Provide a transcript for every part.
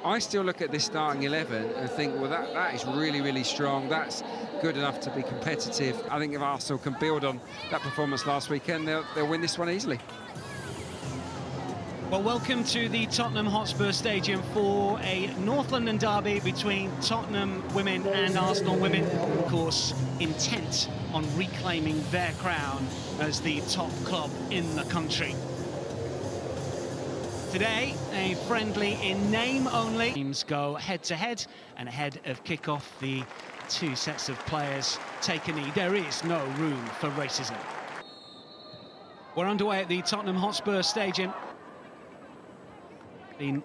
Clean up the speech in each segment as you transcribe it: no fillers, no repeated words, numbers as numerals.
I still look at this starting 11 and think, well, that is really, really strong. That's good enough to be competitive. I think if Arsenal can build on that performance last weekend, they'll win this one easily. Well, welcome to the Tottenham Hotspur Stadium for a North London derby between Tottenham women and Arsenal women. Of course, intent on reclaiming their crown as the top club in the country. Today, a friendly in name only. Teams go head-to-head, and ahead of kick-off, the two sets of players take a knee. There is no room for racism. We're underway at the Tottenham Hotspur Stadium. Been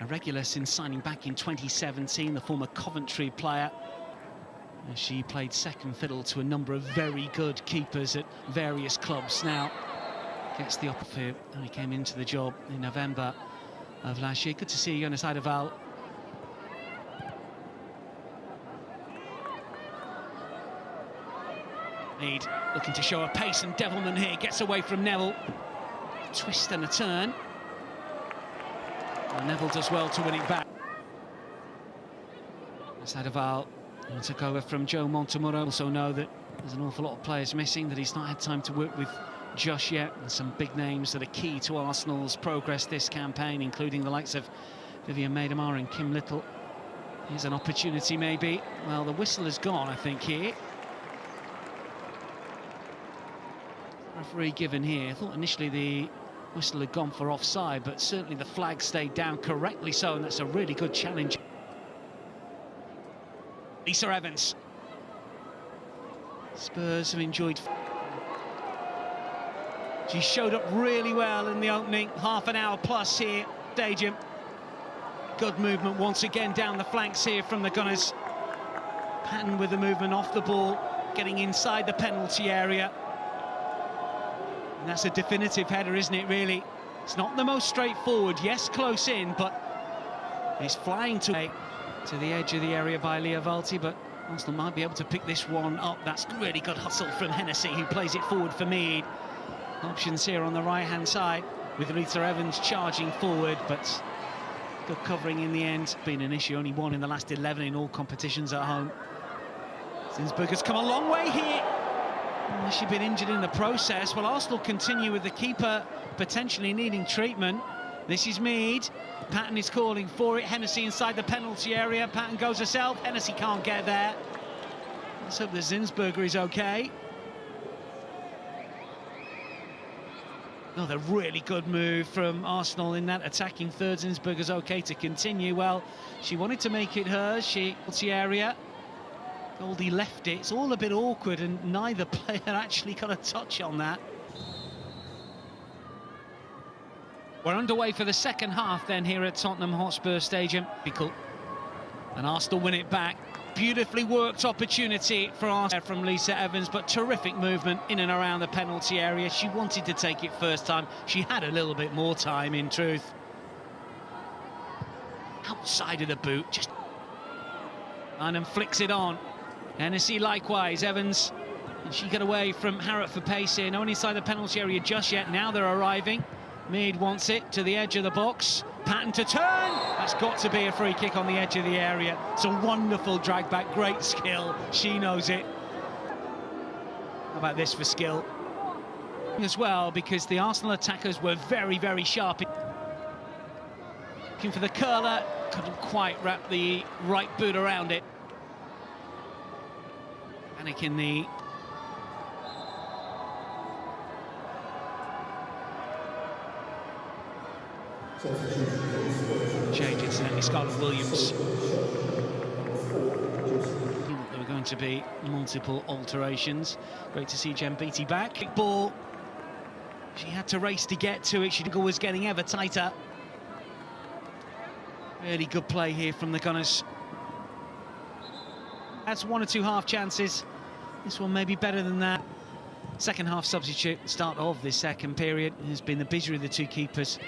a regular since signing back in 2017, the former Coventry player. She played second fiddle to a number of very good keepers at various clubs. Now gets the offer, and he came into the job in November of last year. Good to see you on the side of Val. Mead looking to show a pace and devilment here, gets away from Neville. Twist and a turn. And Neville does well to win it back. Sadaval took over from Joe Montemurro. Also know that there's an awful lot of players missing that he's not had time to work with just yet, and some big names that are key to Arsenal's progress this campaign, including the likes of Vivian Miedema and Kim Little. Here's an opportunity maybe. Well, the whistle has gone, I think, here. Referee given here. I thought initially the whistle had gone for offside, but certainly the flag stayed down, correctly so, and that's a really good challenge. Lisa Evans. Spurs have enjoyed. She showed up really well in the opening half an hour plus here, stadium. Good movement once again down the flanks here from the Gunners. Patton with the movement off the ball, getting inside the penalty area. And that's a definitive header, isn't it, really? It's not the most straightforward, yes, close in, but it's flying to the edge of the area by Leah Valti, but Arsenal might be able to pick this one up. That's really good hustle from Hennessy, who plays it forward for Mead. Options here on the right-hand side, with Lisa Evans charging forward, but good covering in the end. Been an issue, only one in the last 11 in all competitions at home. Zinsberg has come a long way here. She's been injured in the process. Well, Arsenal continue with the keeper potentially needing treatment. This is Mead. Patton is calling for it. Hennessy inside the penalty area. Patton goes herself. Hennessy can't get there. Let's hope that Zinsberger is okay. Another really good move from Arsenal in that attacking third. Zinsberger's okay to continue. Well, she wanted to make it hers. Penalty area. Goldie left it. It's all a bit awkward, and neither player actually got a touch on that. We're underway for the second half then here at Tottenham Hotspur Stadium. And Arsenal win it back. Beautifully worked opportunity for Arsenal from Lisa Evans, but terrific movement in and around the penalty area. She wanted to take it first time. She had a little bit more time, in truth. Outside of the boot, just... and then flicks it on. Hennessy likewise. Evans, and she got away from Harrop for pace here. No one inside the penalty area just yet. Now they're arriving. Mead wants it to the edge of the box. Patton to turn. That's got to be a free kick on the edge of the area. It's a wonderful drag back, great skill. She knows it. How about this for skill? As well, because the Arsenal attackers were very, very sharp. Looking for the curler. Couldn't quite wrap the right boot around it. Panic in the... change, incidentally, Scarlett Williams. There were going to be multiple alterations. Great to see Jem Beattie back. Kick ball. She had to race to get to it. She was getting ever tighter. Really good play here from the Gunners. That's one or two half chances. This one may be better than that. Second half substitute, the start of this second period, has been the busier of the two keepers.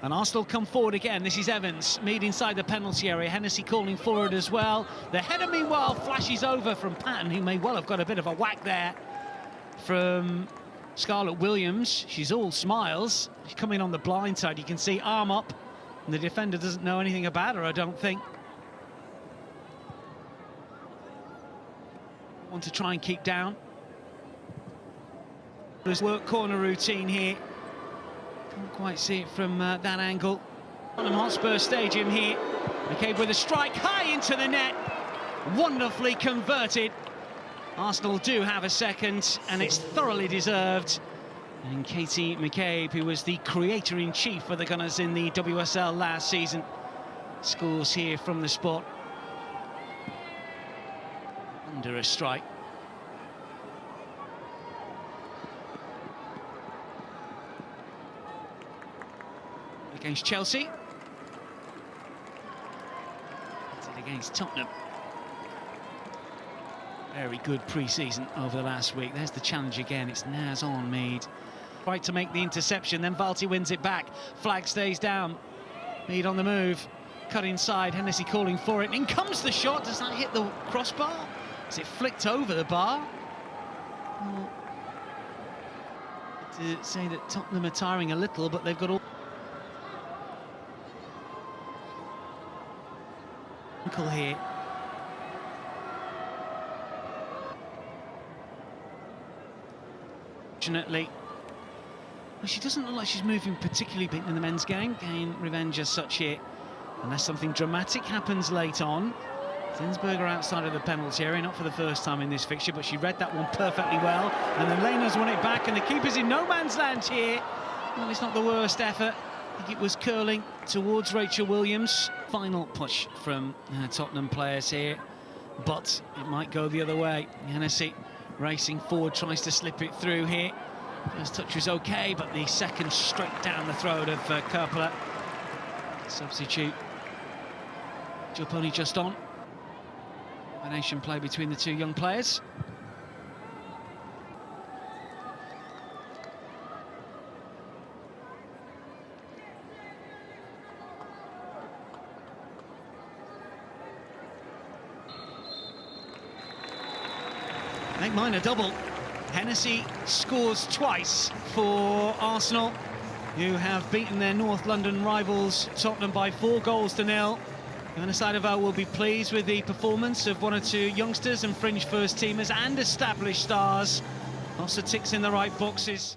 And Arsenal come forward again. This is Evans. Mead inside the penalty area. Hennessy calling forward as well. The header, meanwhile, flashes over from Patton, who may well have got a bit of a whack there from Scarlett Williams. She's all smiles. She's coming on the blind side. You can see arm up. And the defender doesn't know anything about her, I don't think. Want to try and keep down. There's work corner routine here. Can't quite see it from that angle. Tottenham Hotspur Stadium here. McCabe with a strike high into the net. Wonderfully converted. Arsenal do have a second, and it's thoroughly deserved. And Katie McCabe, who was the creator-in-chief for the Gunners in the WSL last season, scores here from the spot. Under a strike. Against Chelsea. That's it against Tottenham. Very good pre-season over the last week. There's the challenge again. It's Naz on Mead. Right to make the interception, then Valti wins it back. Flag stays down. Mead on the move. Cut inside, Hennessy calling for it. In comes the shot. Does that hit the crossbar? Is it flicked over the bar? Well, to say that Tottenham are tiring a little, but they've got all... here. Fortunately, well, she doesn't look like she's moving particularly big in the men's game. Gain revenge as such here, unless something dramatic happens late on. Zinsberger outside of the penalty area, not for the first time in this fixture, but she read that one perfectly well. And then Lena's won it back, and the keeper's in no man's land here. Well, it's not the worst effort. I think it was curling towards Rachel Williams. Final push from Tottenham players here, but it might go the other way. Hennessy racing forward, tries to slip it through here. First touch was okay, but the second straight down the throat of Kerpler. Substitute. Gioponi just on. Combination play between the two young players. Make mine a double. Hennessy scores twice for Arsenal, who have beaten their North London rivals Tottenham by 4 goals to 0. Johanna Seideval will be pleased with the performance of one or two youngsters and fringe first teamers and established stars. Lots of ticks in the right boxes.